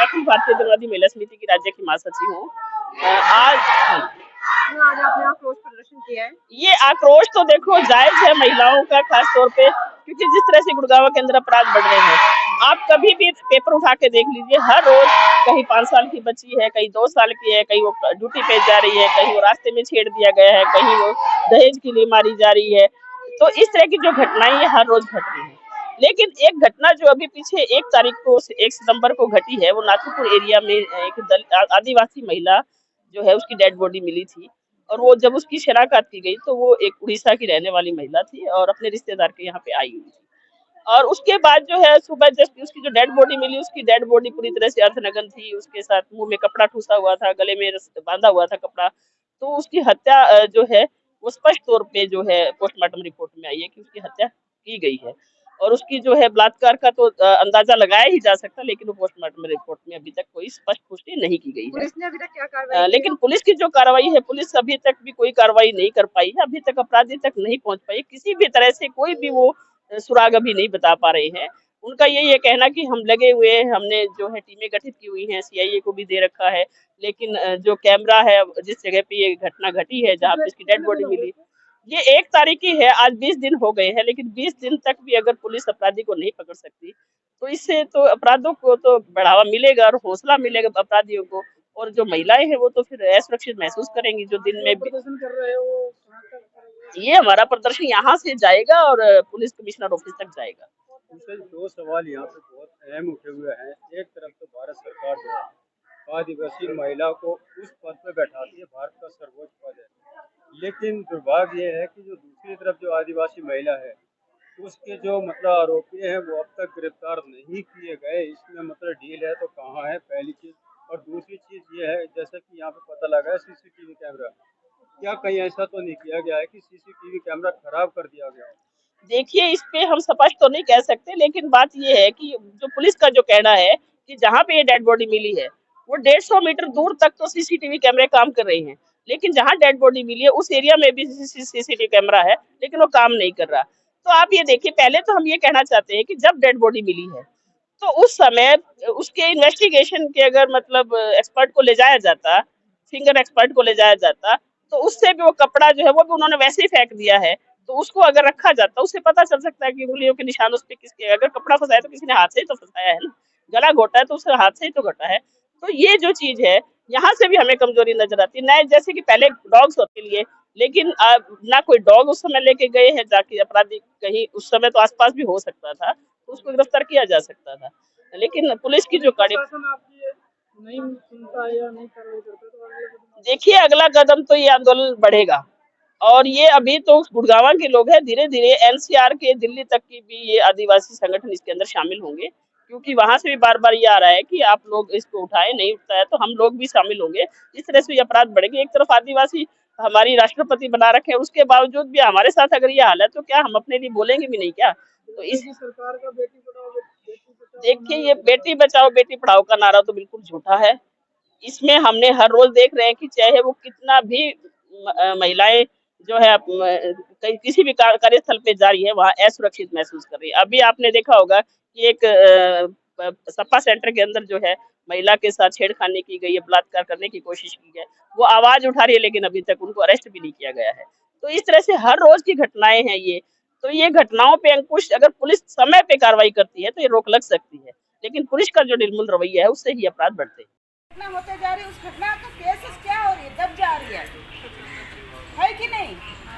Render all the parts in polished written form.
अखिल भारतीय जनवादी महिला समिति की राज्य की महासचिव हूँ। आज आपने आक्रोश प्रदर्शन किया है। ये आक्रोश तो देखो जायज है महिलाओं का, खास तौर पे क्योंकि जिस तरह से गुड़गांव के अंदर अपराध बढ़ रहे हैं, आप कभी भी पेपर उठा के देख लीजिए, हर रोज कहीं 5 साल की बच्ची है, कहीं 2 साल की है, कहीं वो ड्यूटी पे जा रही है, कहीं वो रास्ते में छेड़ दिया गया है, कहीं वो दहेज के लिए मारी जा रही है। तो इस तरह की जो घटनाएं हर रोज घट रही है। लेकिन एक घटना जो अभी पीछे 1 तारीख को 1 सितंबर को घटी है, वो नाथुपुर एरिया में एक आदिवासी महिला जो है उसकी डेड बॉडी मिली थी। और वो जब उसकी शनाख्त की गई तो वो एक उड़ीसा की रहने वाली महिला थी और अपने रिश्तेदार के यहाँ पे आई हुई थी। और उसके बाद जो है सुबह जब उसकी जो डेड बॉडी मिली, उसकी डेड बॉडी पूरी तरह से अर्धनग्न थी, उसके साथ मुंह में कपड़ा ठूसा हुआ था, गले में बांधा हुआ था कपड़ा। तो उसकी हत्या जो है वो स्पष्ट तौर पे जो है पोस्टमार्टम रिपोर्ट में आई है कि उसकी हत्या की गई है। और उसकी जो है बलात्कार का तो अंदाजा लगाया ही जा सकता, लेकिन वो पोस्टमार्टम रिपोर्ट में अभी तक कोई स्पष्ट पुष्टि नहीं की गई है। पुलिस ने अभी तक क्या कार्रवाई लेकिन पुलिस की जो कार्रवाई है, पुलिस अभी तक भी कोई कार्रवाई नहीं कर पाई है, अभी तक अपराधी तक नहीं पहुंच पाई, किसी भी तरह से कोई भी वो सुराग अभी नहीं बता पा रहे हैं। उनका यही है कहना कि हम लगे हुए हैं, हमने जो है टीमें गठित की हुई हैं, सीआईए को भी दे रखा है, लेकिन जो कैमरा है जिस जगह पे ये घटना घटी है, जहाँ पे इसकी डेड बॉडी मिली, ये 1 तारीख की है, आज 20 दिन हो गए हैं, लेकिन 20 दिन तक भी अगर पुलिस अपराधी को नहीं पकड़ सकती, तो इससे तो अपराधों को तो बढ़ावा मिलेगा और हौसला मिलेगा अपराधियों को। और जो महिलाएं हैं वो तो फिर असुरक्षित महसूस करेंगी, जो दिन में भी प्रदर्शन कर रहे हो। ये हमारा प्रदर्शन यहाँ से जाएगा और पुलिस कमिश्नर ऑफिस तक जाएगा। सर 2 सवाल यहाँ पे बहुत अहम उठे हुए हैं। एक तरफ तो भारत सरकार जो है आदिवासी महिला को उस पद पर बैठाती है, भारत का सर्वोच्च पद है, लेकिन दुर्भाग्य ये है कि जो दूसरी तरफ जो आदिवासी महिला है उसके जो मतलब आरोपी हैं वो अब तक गिरफ्तार नहीं किए गए। इसमें मतलब डील है तो कहाँ है, पहली चीज़। और दूसरी चीज़ ये है जैसे कि यहाँ पे पता लगा है सीसीटीवी कैमरा, क्या कहीं ऐसा तो नहीं किया गया है कि सीसीटीवी कैमरा खराब कर दिया गया? देखिए, इस पे हम स्पष्ट तो नहीं कह सकते, लेकिन बात ये है कि जो पुलिस का जो कहना है कि जहाँ पे ये डेड बॉडी मिली है वो 150 मीटर दूर तक तो सीसीटीवी कैमरे काम कर रहे हैं, लेकिन जहाँ डेड बॉडी मिली है उस एरिया में भी सीसीटीवी कैमरा है, लेकिन वो काम नहीं कर रहा। तो आप ये देखिए, पहले तो हम ये कहना चाहते हैं कि जब डेड बॉडी मिली है तो उस समय उसके इन्वेस्टिगेशन के अगर मतलब एक्सपर्ट को ले जाया जाता, फिंगर एक्सपर्ट को ले जाया जाता, तो उससे भी वो कपड़ा जो है वो भी उन्होंने वैसे ही फेंक दिया है। तो उसको अगर रखा जाता, उससे पता चल सकता है कि उंगलियों के निशान उस पे किसके, अगर कपड़ा फंसाया है तो किसी ने हाथ से ही तो फंसाया है ना, गला घोटा है तो उससे हाथ से ही तो घटा है। तो ये जो चीज है, यहाँ से भी हमें कमजोरी नजर आती है। नए जैसे कि पहले डॉग्स होते लिए, लेकिन ना कोई डॉग उस समय लेके गए हैं जाके अपराधी, कहीं उस समय तो आसपास भी हो सकता था तो उसको गिरफ्तार किया जा सकता था, लेकिन पुलिस की जो कार्य नहीं सुनता है या नहीं कार्रवाई करता तो देखिए, अगला कदम तो ये आंदोलन बढ़ेगा। और ये अभी तो गुड़गांव के लोग हैं, धीरे धीरे एनसीआर के दिल्ली तक की भी ये आदिवासी संगठन इसके अंदर शामिल होंगे, क्योंकि वहां से भी बार बार ये आ रहा है कि आप लोग इसको उठाए, नहीं उठता है तो हम लोग भी शामिल होंगे। इस तरह से ये अपराध बढ़ेंगे। एक तरफ आदिवासी हमारी राष्ट्रपति बना रखे हैं, उसके बावजूद भी हमारे साथ अगर ये हाल है तो क्या हम अपने लिए बोलेंगे भी नहीं क्या? तो इस सरकार का बेटी बचाओ देखिए, ये बेटी बचाओ बेटी पढ़ाओ का नारा तो बिल्कुल झूठा है। इसमें हमने हर रोज देख रहे हैं कि चाहे वो कितना भी महिलाएं जो है किसी भी कार्यस्थल पे जा रही है, वहाँ असुरक्षित महसूस कर रही है। अभी आपने देखा होगा कि एक सपा सेंटर के अंदर जो है महिला के साथ छेड़खानी की गई है, बलात्कार करने की कोशिश की है, वो आवाज उठा रही है, लेकिन अभी तक उनको अरेस्ट भी नहीं किया गया है। तो इस तरह से हर रोज की घटनाएं हैं ये। तो ये घटनाओं पे अंकुश अगर पुलिस समय पे कार्रवाई करती है तो ये रोक लग सकती है, लेकिन पुलिस का जो निर्मूल रवैया है उससे ही अपराध बढ़ते हैं। घटना होते जा रही है, उस घटना का केसेस क्या हो रही है, दब जा रही है कि नहीं?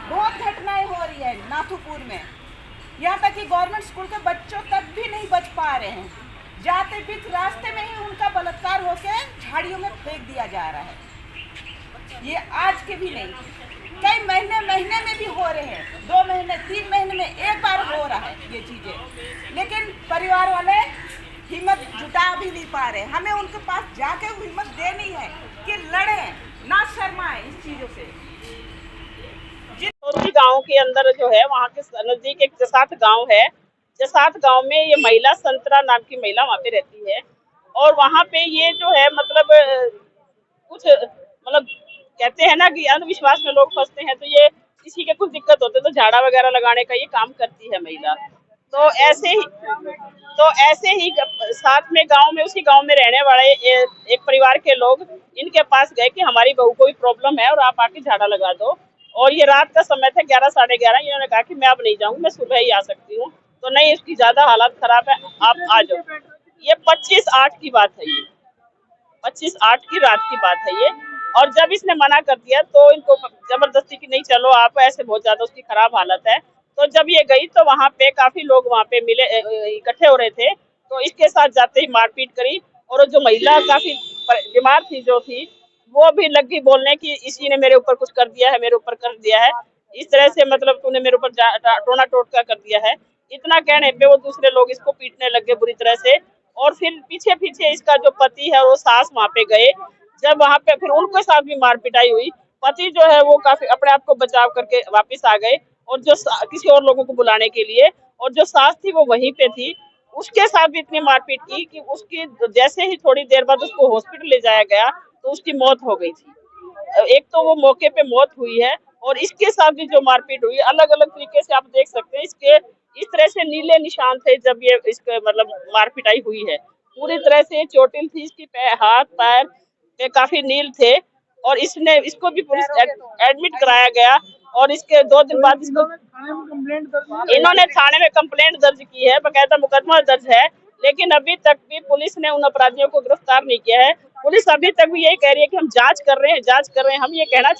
बहुत घटनाएं हो रही है नाथुपुर में, यहाँ तक कि गवर्नमेंट स्कूल के बच्चों तक भी नहीं बच पा रहे हैं। जाते बीच रास्ते में ही उनका बलात्कार होके झाड़ियों में फेंक दिया जा रहा है। ये आज के भी नहीं, कई महीने में भी हो रहे हैं, 2 महीने 3 महीने में एक बार हो रहा है ये चीजें, लेकिन परिवार वाले हिम्मत जुटा भी नहीं पा रहे। हमें उनके पास जाके हिम्मत देनी है कि लड़े, ना शर्माए इस चीजों से। जिस गांव के अंदर जो है वहाँ के नजदीक एक जसात गांव है, जसात गांव में ये महिला संतरा नाम की महिला वहाँ पे रहती है। और वहाँ पे ये जो है मतलब कुछ मतलब कहते हैं ना कि अंधविश्वास में लोग फंसते हैं, तो ये किसी के कुछ दिक्कत होते तो झाड़ा वगैरह लगाने का ये काम करती है महिला। तो ऐसे ही साथ में गांव में, उसी गांव में रहने वाले एक परिवार के लोग इनके पास गए कि हमारी बहू को भी प्रॉब्लम है और आप आके झाड़ा लगा दो। और ये रात का समय था, 11 साढ़े 11। इन्होंने कहा कि मैं अब नहीं जाऊंगी, मैं सुबह ही आ सकती हूँ। तो नहीं, इसकी ज्यादा हालत खराब है, आप आ जाओ। ये 25/8 की बात है, ये 25/8 की रात की बात है ये। और जब इसने मना कर दिया तो इनको जबरदस्ती की नहीं चलो आप, ऐसे बहुत ज्यादा उसकी खराब हालत है। तो जब ये गई तो वहां पे काफी लोग वहां पे मिले, इकट्ठे हो रहे थे। तो इसके साथ जाते ही मारपीट करी। और जो महिला काफी बीमार थी, जो थी, वो भी लग गई बोलने की इसी ने मेरे ऊपर कुछ कर दिया है, मेरे ऊपर कर दिया है, इस तरह से मतलब तूने मेरे ऊपर टोना टोटका कर दिया है। इतना कहने पे वो दूसरे लोग इसको पीटने लग गए बुरी तरह से। और फिर पीछे पीछे इसका जो पति है वो सास वहां पे गए। जब वहां पे फिर उनके साथ भी मार पिटाई हुई। पति जो है वो काफी अपने आप को बचाव करके वापस आ गए, और जो किसी और लोगों को बुलाने के लिए। और जो सास थी वो वहीं पे थी, उसके साथ भी इतनी मारपीट की कि उसकी जैसे ही थोड़ी देर बाद उसको हॉस्पिटल ले जाया गया तो उसकी मौत हो गई थी। एक तो वो मौके पे मौत हुई है, और इसके साथ भी जो मारपीट हुई अलग अलग तरीके से आप देख सकते हैं। इसके इस तरह से नीले निशान थे जब ये इसके मतलब मारपिटाई हुई है। पूरी तरह से चोटिल थी, इसकी हाथ पैर पे काफी नील थे। और इसको भी पुलिस एडमिट कराया गया। और इसके 2 दिन बाद इसको इन्होंने थाने में कंप्लेंट दर्ज की है, बकायदा मुकदमा दर्ज है। लेकिन अभी तक भी पुलिस ने उन अपराधियों को गिरफ्तार नहीं किया है। पुलिस अभी तक भी यही कह रही है कि हम जांच कर रहे हैं, जांच कर रहे हैं। हम ये कहना